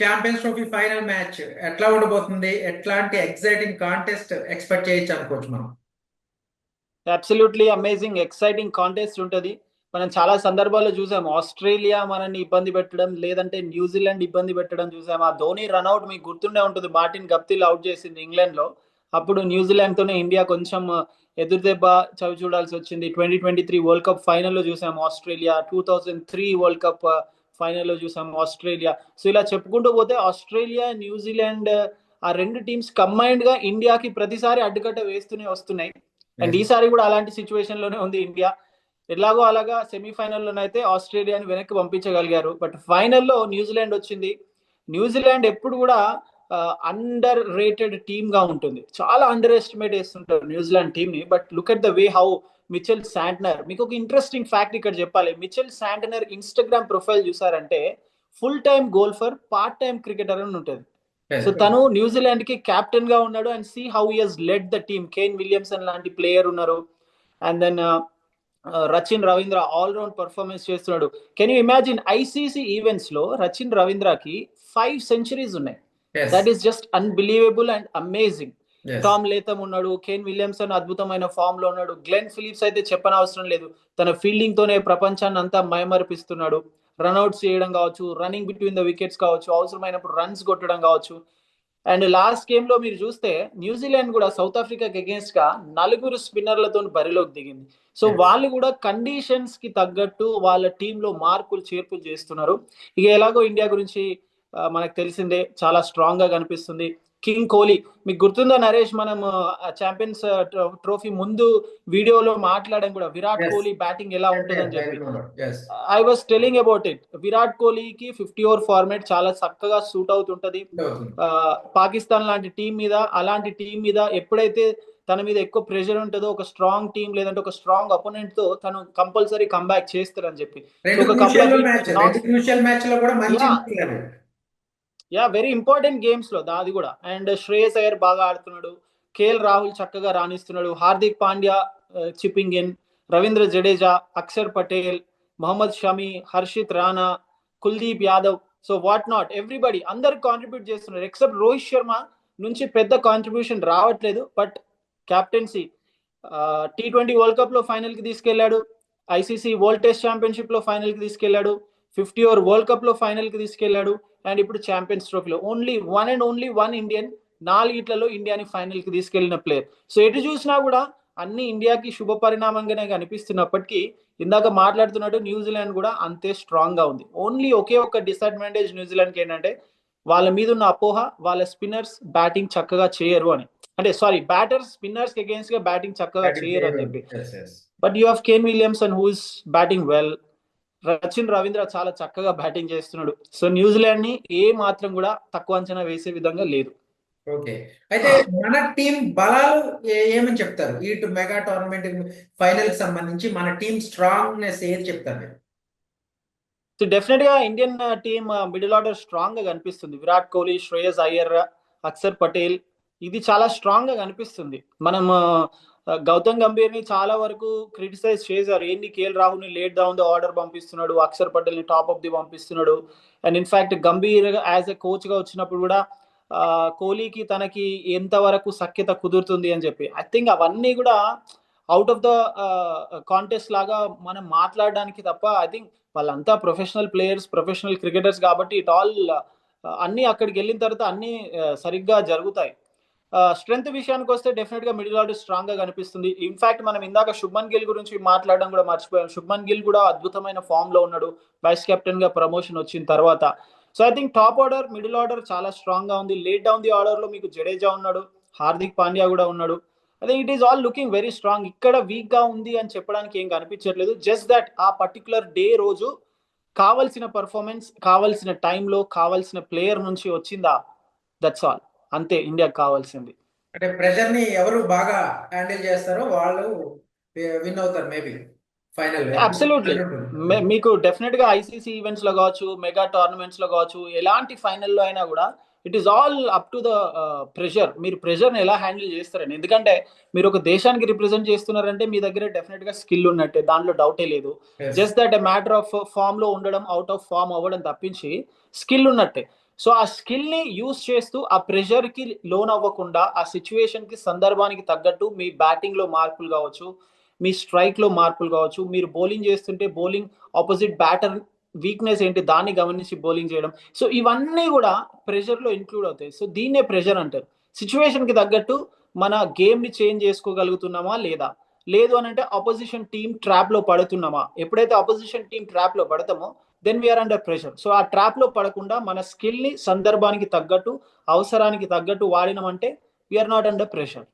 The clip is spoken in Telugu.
ఛాంపియన్స్ ట్రోఫీ ఫైనల్ మ్యాచ్ ఎట్లా ఉండబోతుంది? ఎట్లాంటి ఎక్సైటింగ్ కాంటెస్ట్ ఎక్స్పెక్ట్ చేయొచ్చు అనుకోవచ్చు మనం? అబ్సల్యూట్లీ అమేజింగ్ ఎక్సైటింగ్ కాంటెస్ట్ ఉంటుంది. మనం చాలా సందర్భాల్లో చూసాం, ఆస్ట్రేలియా మనల్ని ఇబ్బంది పెట్టడం, లేదంటే న్యూజిలాండ్ ఇబ్బంది పెట్టడం చూసాం. ఆ ధోని రన్అట్ మీకు గుర్తుండే ఉంటుంది, మార్టిన్ గప్తిల్ అవుట్ చేసింది ఇంగ్లాండ్ లో. అప్పుడు న్యూజిలాండ్ తోనే ఇండియా కొంచెం ఎదురు దెబ్బ చవి చూడాల్సి వచ్చింది. 2023 వరల్డ్ కప్ ఫైనల్లో చూసాం ఆస్ట్రేలియా, 2003 వరల్డ్ కప్ ఫైనల్లో చూసాం ఆస్ట్రేలియా. సో ఇలా చెప్పుకుంటూ పోతే ఆస్ట్రేలియా, న్యూజిలాండ్ ఆ రెండు టీమ్స్ కంబైన్డ్ గా ఇండియాకి ప్రతిసారి అడ్డుకట్ట వేస్తూనే వస్తున్నాయి. And Yes. ఈసారి కూడా అలాంటి సిచ్యువేషన్ లోనే ఉంది ఇండియా. ఎలాగో అలాగా సెమీఫైనల్లోనైతే ఆస్ట్రేలియాని వెనక్కి పంపించగలిగారు, బట్ ఫైనల్లో న్యూజిలాండ్ వచ్చింది. న్యూజిలాండ్ ఎప్పుడు కూడా అండర్ రేటెడ్ టీమ్ గా ఉంటుంది, చాలా అండర్ ఎస్టిమేట్ చేస్తుంటారు న్యూజిలాండ్ టీమ్ ని. But look at the way how Mitchell Santner, మీకు ఒక ఇంట్రెస్టింగ్ ఫ్యాక్ట్ ఇక్కడ చెప్పాలి. మిచెల్ శాంటనర్ ఇన్స్టాగ్రామ్ ప్రొఫైల్ చూసారంటే full time golfer, part time cricketer అని ఉంటుంది. Yes. సో తను న్యూజిలాండ్ కి కెప్టెన్ గా ఉన్నాడు. And see how he has led the team. Kane Williamson లాంటి ప్లేయర్ ఉన్నారు. And then Rachin Ravindra all round performance చేస్తున్నాడు. Can you imagine, ICC events లో రచిన్ రవీంద్రకి 5 సెంచరీస్ ఉన్నాయి. Yes. That is just unbelievable and amazing. Yes. Tom Latham ఉన్నాడు, కేన్ విలియమ్సన్ అద్భుతమైన ఫామ్ లో ఉన్నాడు, గ్లెన్ ఫిలిప్స్ అయితే చెప్పనవసరం లేదు, తన ఫీల్డింగ్ తోనే ప్రపంచాన్ని అంతా మైమరిపిస్తున్నాడు. రన్అట్స్ చేయడం కావచ్చు, రన్నింగ్ బిట్వీన్ ద వికెట్స్ కావచ్చు, అవసరమైనప్పుడు రన్స్ కొట్టడం కావచ్చు. అండ్ లాస్ట్ గేమ్ లో మీరు చూస్తే న్యూజిలాండ్ కూడా సౌత్ ఆఫ్రికాకి అగేన్స్ట్ గా 4 స్పిన్నర్లతో బరిలోకి దిగింది. So Yes. వాళ్ళు కూడా కండిషన్స్ కి తగ్గట్టు వాళ్ళ టీంలో మార్పులు చేర్పులు చేస్తున్నారు. ఇక ఎలాగో ఇండియా గురించి మనకు తెలిసిందే, చాలా స్ట్రాంగ్ గా కనిపిస్తుంది. కింగ్ కోహ్లీ, మీకు గుర్తుందా నరేష్, మనం ఛాంపియన్స్ ట్రోఫీ ముందు వీడియోలో మాట్లాడడం కూడా, విరాట్ Yes. కోహ్లీ బ్యాటింగ్ ఎలా Yes. Yes. ఉంటుందని I చెప్పి. remember. Yes. I was telling about it. Virat కోహ్లీకి 50 ఓవర్ ఫార్మాట్ చాలా చక్కగా సూట్ అవుతుంటది. అవుతుంది. పాకిస్తాన్ లాంటి టీం మీద, అలాంటి టీం మీద ఎప్పుడైతే తన మీద ఎక్కువ ప్రెషర్ ఉంటుందో, ఒక స్ట్రాంగ్ టీం లేదంటే ఒక స్ట్రాంగ్ అపోనెంట్ తో తను కంపల్సరీ కంబ్యాక్ చేస్తారని చెప్పి. సో రెండు ఒక couple crucial of weeks match, రెండు నాట్. క్రూషియల్ మ్యాచ్ లో కూడా మంచి yeah, innings. Yeah, very important games లో అది కూడా. అండ్ శ్రేయస్ అయ్యర్ బాగా ఆడుతున్నాడు, కేఎల్ రాహుల్ చక్కగా రాణిస్తున్నాడు, Hardik Pandya chipping in, Ravindra Jadeja, Axar Patel, Mohammed Shami, Harshit Rana, Kuldeep Yadav. So what not, everybody అందరు కాంట్రిబ్యూట్ చేస్తున్నారు ఎక్సెప్ట్ రోహిత్ శర్మ నుంచి పెద్ద కాంట్రిబ్యూషన్ రావట్లేదు. But captaincy, T20 world cup లో ఫైనల్ కి తీసుకెళ్లాడు, ఐసీసీ వరల్డ్ టెస్ట్ ఛాంపియన్షిప్ లో ఫైనల్ కి తీసుకెళ్లాడు, 50 ఓవర్ వరల్డ్ కప్ లో ఫైనల్ కి తీసుకెళ్లాడు. అండ్ ఇప్పుడు ఛాంపియన్స్ ట్రోఫీలో ఓన్లీ వన్ ఇండియన్, 4 ఇండియాని ఫైనల్ కి తీసుకెళ్లిన ప్లేయర్. సో ఎటు చూసినా కూడా అన్ని ఇండియాకి శుభ పరిణామంగానే కనిపిస్తున్నప్పటికీ, ఇందాక మాట్లాడుతున్నట్టు న్యూజిలాండ్ కూడా అంతే స్ట్రాంగ్ గా ఉంది. ఓన్లీ ఒకే ఒక్క డిసడ్వాంటేజ్ న్యూజిలాండ్ కి ఏంటంటే, వాళ్ళ మీద ఉన్న అపోహ, వాళ్ళ స్పిన్నర్స్ బ్యాటింగ్ చక్కగా చేయరు అని. అంటే సారీ, బ్యాటర్స్ స్పిన్నర్స్ కి అగేన్స్ట్ గా బ్యాటింగ్ చక్కగా చేయరు అని చెప్పి. Yes. Yes. But you have Kane Williamson who is batting well. Rachin Ravindra చాలా చక్కగా బ్యాటింగ్ చేస్తున్నాడు. సో న్యూజిలాండ్ ని ఏ మాత్రం కూడా తక్కువ అంచనా వేసే విధంగా లేదు. ఓకే. అయితే మన టీం బలాలు ఏమని చెప్తారు? ఇటు మెగా టోర్నమెంట్ ఫైనల్ కి సంబంధించి మన టీం స్ట్రాంగ్నెస్ ఏది చెప్తారు మీరు? సో డెఫినెట్ గా Indian team middle order strong గా కనిపిస్తుంది. విరాట్ కోహ్లీ, శ్రేయస్ అయ్యర్, అక్షర్ పటేల్, ఇది చాలా స్ట్రాంగ్ గా కనిపిస్తుంది. మనం గౌతమ్ గంభీర్ ని చాలా వరకు క్రిటిసైజ్ చేశారు, ఏంటి కేఎల్ రాహుల్ ని లేట్ డౌన్ ద ఆర్డర్ పంపిస్తున్నాడు, అక్షర్ పటేల్ ని టాప్ ఆఫ్ ది పంపిస్తున్నాడు. And in fact Gambhir as a coach గా వచ్చినప్పుడు కూడా కోహ్లీకి తనకి ఎంత వరకు సఖ్యత కుదురుతుంది అని చెప్పి, ఐ థింక్ అవన్నీ కూడా అవుట్ ఆఫ్ ద కాంటెస్ట్ లాగా మనం మాట్లాడడానికి తప్ప, ఐ థింక్ వాళ్ళంతా ప్రొఫెషనల్ ప్లేయర్స్, ప్రొఫెషనల్ క్రికెటర్స్ కాబట్టి ఇట్ ఆల్ అన్ని అక్కడికి వెళ్ళిన తర్వాత అన్ని సరిగ్గా జరుగుతాయి. స్ట్రెంత్ విషయానికి వస్తే డెఫినెట్ గా మిడిల్ ఆర్డర్ స్ట్రాంగ్ గా కనిపిస్తుంది. ఇన్ఫాక్ట్ మనం ఇందాక శుభ్మన్ గిల్ గురించి మాట్లాడడం కూడా మర్చిపోయాం. శుభ్మన్ గిల్ కూడా అద్భుతమైన ఫామ్ లో ఉన్నాడు వైస్ కెప్టెన్ గా ప్రమోషన్ వచ్చిన తర్వాత. So I think top order, middle order చాలా స్ట్రాంగ్ గా ఉంది. లేట్ డౌన్ ది ఆర్డర్ లో మీకు జడేజా ఉన్నాడు, హార్దిక్ పాండ్యా కూడా ఉన్నాడు. I think it is all looking very strong. ఇక్కడ వీక్ గా ఉంది అని చెప్పడానికి ఏం కనిపించట్లేదు. జస్ట్ దట్ ఆ పర్టికులర్ డే రోజు కావలసిన పర్ఫార్మెన్స్, కావలసిన టైంలో కావలసిన ప్లేయర్ నుంచి వచ్చిందా, దట్స్ ఆల్. అంతే ఇండియాకి కావాల్సింది. అంటే ప్రెషర్ ని ఎవరు బాగా హ్యాండిల్ చేస్తారో వాళ్ళు విన్ అవుతారు మేబీ ఫైనల్. అబ్సల్యూట్లీ. మీకు డెఫినెట్ గా ఐసీసీ ఈవెంట్స్ లో కావచ్చు, మెగా టోర్నమెంట్స్ లో కావచ్చు, ఎలాంటి ఫైనల్లో అయినా కూడా it is all up to the pressure. మీరు ప్రెషర్ ని ఎలా హ్యాండిల్ చేస్తారని. ఎందుకంటే మీరు ఒక దేశానికి రిప్రజెంట్ చేస్తున్నారంటే మీ దగ్గర డెఫినెట్ గా స్కిల్ ఉన్నట్టే, దాంట్లో డౌటే లేదు. Just that a matter of form లో ఉండడం, అవుట్ ఆఫ్ ఫామ్ అవ్వడం తప్పించి స్కిల్ ఉన్నట్టే. సో ఆ స్కిల్ ని యూస్ చేస్తూ ఆ ప్రెషర్ కి లోన్ అవ్వకుండా ఆ సిచ్యువేషన్ కి సందర్భానికి తగ్గట్టు మీ బ్యాటింగ్ లో మార్పులు కావచ్చు, మీ స్ట్రైక్ లో మార్పులు కావచ్చు, మీరు బౌలింగ్ చేస్తుంటే బౌలింగ్ ఆపోజిట్ బ్యాటర్ వీక్నెస్ ఏంటి దాన్ని గమనించి బౌలింగ్ చేయడం. సో ఇవన్నీ కూడా ప్రెషర్ లో ఇంక్లూడ్ అవుతాయి. సో దీన్నే ప్రెషర్ అంటారు. సిచ్యువేషన్ కి తగ్గట్టు మన గేమ్ ని చేంజ్ చేసుకోగలుగుతున్నామా లేదా, లేదు అని అంటే అపోజిషన్ టీమ్ ట్రాప్ లో పడుతున్నామా. ఎప్పుడైతే అపోజిషన్ టీమ్ ట్రాప్ లో పడతామో then we are under pressure. So ఆ ట్రాప్ లో పడకుండా మన స్కిల్ ని సందర్భానికి తగ్గట్టు అవసరానికి తగ్గట్టు వాడినామంటే వీఆర్ నాట్ అండర్ ప్రెషర్.